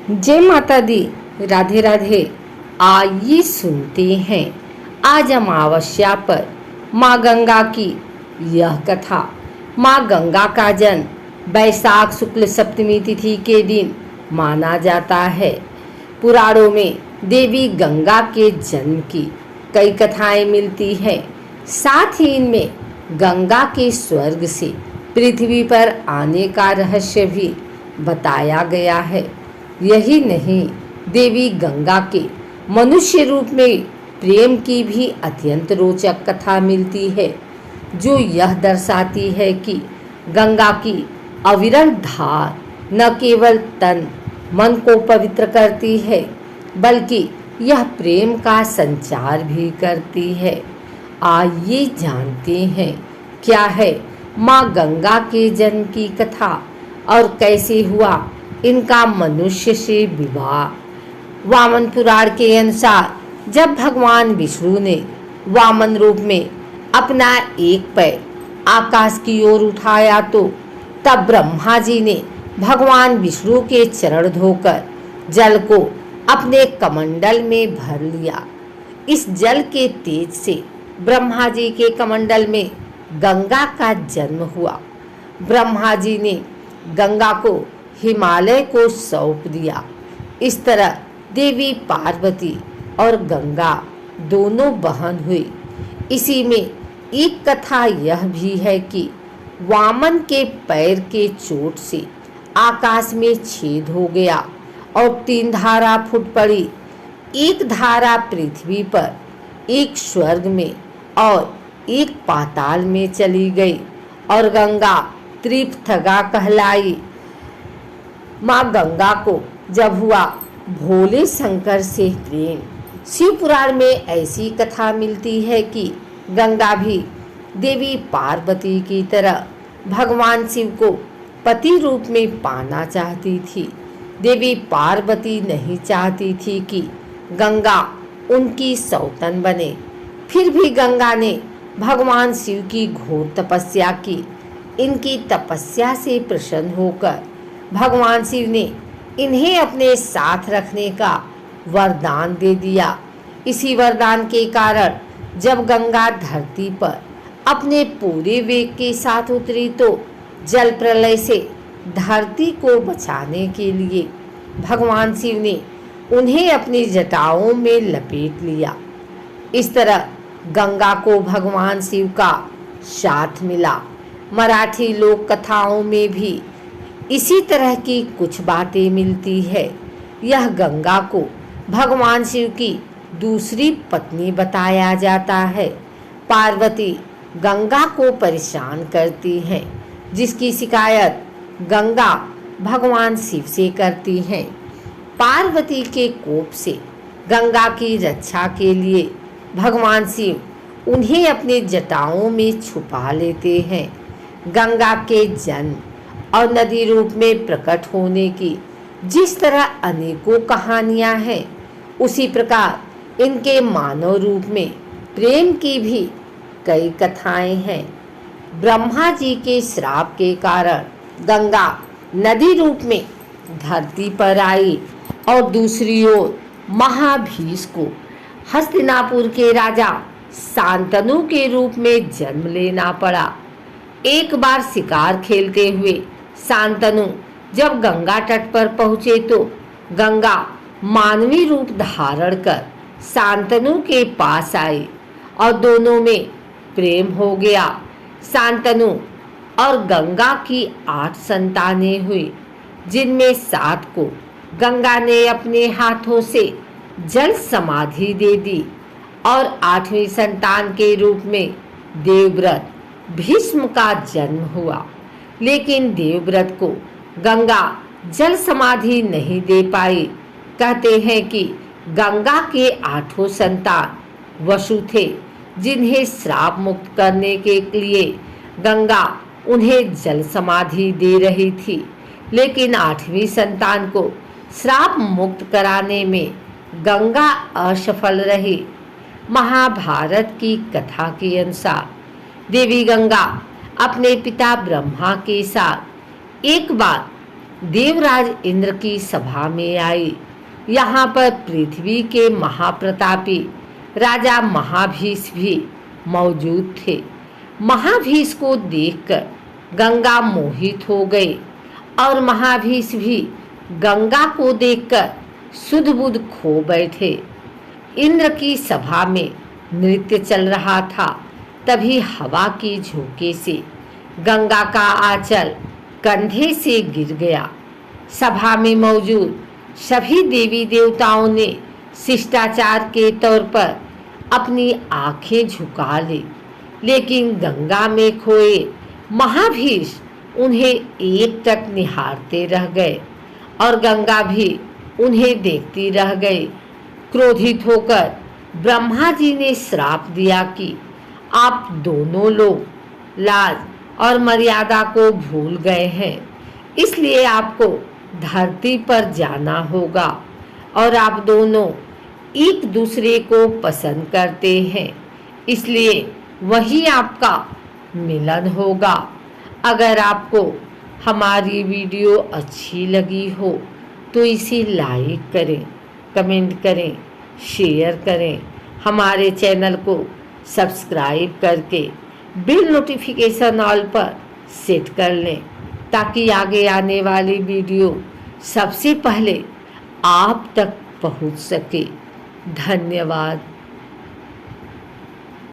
जय माता दी। राधे राधे। आइए सुनते हैं आज अमावस्या पर माँ गंगा की यह कथा। माँ गंगा का जन्म बैसाख शुक्ल सप्तमी तिथि के दिन माना जाता है। पुराणों में देवी गंगा के जन्म की कई कथाएं मिलती हैं। साथ ही इनमें गंगा के स्वर्ग से पृथ्वी पर आने का रहस्य भी बताया गया है। यही नहीं, देवी गंगा के मनुष्य रूप में प्रेम की भी अत्यंत रोचक कथा मिलती है, जो यह दर्शाती है कि गंगा की अविरल धार न केवल तन मन को पवित्र करती है, बल्कि यह प्रेम का संचार भी करती है। आइए जानते हैं क्या है माँ गंगा के जन्म की कथा और कैसे हुआ इनका मनुष्य से विवाह। वामन पुराण के अनुसार जब भगवान विष्णु ने वामन रूप में अपना एक पैर आकाश की ओर उठाया तो तब ब्रह्मा जी ने भगवान विष्णु के चरण धोकर जल को अपने कमंडल में भर लिया। इस जल के तेज से ब्रह्मा जी के कमंडल में गंगा का जन्म हुआ। ब्रह्मा जी ने गंगा को हिमालय को सौंप दिया। इस तरह देवी पार्वती और गंगा दोनों बहन हुई। इसी में एक कथा यह भी है कि वामन के पैर के चोट से आकाश में छेद हो गया और 3 धारा फूट पड़ी। एक धारा पृथ्वी पर, एक स्वर्ग में और एक पाताल में चली गई और गंगा त्रिपथगा कहलाई। माँ गंगा को जब हुआ भोले शंकर से प्रेम। शिव पुराण में ऐसी कथा मिलती है कि गंगा भी देवी पार्वती की तरह भगवान शिव को पति रूप में पाना चाहती थी। देवी पार्वती नहीं चाहती थी कि गंगा उनकी सौतन बने। फिर भी गंगा ने भगवान शिव की घोर तपस्या की। इनकी तपस्या से प्रसन्न होकर भगवान शिव ने इन्हें अपने साथ रखने का वरदान दे दिया। इसी वरदान के कारण जब गंगा धरती पर अपने पूरे वेग के साथ उतरी तो जल प्रलय से धरती को बचाने के लिए भगवान शिव ने उन्हें अपनी जटाओं में लपेट लिया। इस तरह गंगा को भगवान शिव का साथ मिला। मराठी लोक कथाओं में भी इसी तरह की कुछ बातें मिलती है। यह गंगा को भगवान शिव की दूसरी पत्नी बताया जाता है। पार्वती गंगा को परेशान करती है, जिसकी शिकायत गंगा भगवान शिव से करती हैं। पार्वती के कोप से गंगा की रक्षा के लिए भगवान शिव उन्हें अपने जटाओं में छुपा लेते हैं। गंगा के जन्म और नदी रूप में प्रकट होने की जिस तरह अनेकों कहानियां हैं, उसी प्रकार इनके मानव रूप में प्रेम की भी कई कथाएं हैं। ब्रह्मा जी के श्राप के कारण गंगा नदी रूप में धरती पर आई और दूसरी ओर महाभीष को हस्तिनापुर के राजा शांतनु के रूप में जन्म लेना पड़ा। एक बार शिकार खेलते हुए शांतनु जब गंगा तट पर पहुंचे तो गंगा मानवी रूप धारण कर शांतनु के पास आई और दोनों में प्रेम हो गया। शांतनु और गंगा की 8 संतानें हुई, जिनमें 7 को गंगा ने अपने हाथों से जल समाधि दे दी और 8वीं संतान के रूप में देवव्रत भीष्म का जन्म हुआ। लेकिन देवव्रत को गंगा जल समाधि नहीं दे पाई। कहते हैं कि गंगा के 8 संतान वसु थे, जिन्हें श्राप मुक्त करने के लिए गंगा उन्हें जल समाधि दे रही थी। लेकिन 8वीं संतान को श्राप मुक्त कराने में गंगा असफल रही। महाभारत की कथा के अनुसार देवी गंगा अपने पिता ब्रह्मा के साथ एक बार देवराज इंद्र की सभा में आई। यहाँ पर पृथ्वी के महाप्रतापी राजा महाभीष भी मौजूद थे। महाभीष को देखकर गंगा मोहित हो गई और महाभीष भी गंगा को देखकर सुध बुध खो बैठे। इंद्र की सभा में नृत्य चल रहा था। तभी हवा की झोंके से गंगा का आंचल कंधे से गिर गया। सभा में मौजूद सभी देवी देवताओं ने शिष्टाचार के तौर पर अपनी आंखें झुका ली, लेकिन गंगा में खोए महाभीष उन्हें एकटक निहारते रह गए और गंगा भी उन्हें देखती रह गई। क्रोधित होकर ब्रह्मा जी ने श्राप दिया कि आप दोनों लोग लाज और मर्यादा को भूल गए हैं, इसलिए आपको धरती पर जाना होगा और आप दोनों एक दूसरे को पसंद करते हैं, इसलिए वही आपका मिलन होगा। अगर आपको हमारी वीडियो अच्छी लगी हो तो इसे लाइक करें, कमेंट करें, शेयर करें। हमारे चैनल को सब्सक्राइब करके बिल नोटिफिकेशन ऑल पर सेट कर लें ताकि आगे आने वाली वीडियो सबसे पहले आप तक पहुंच सके। धन्यवाद।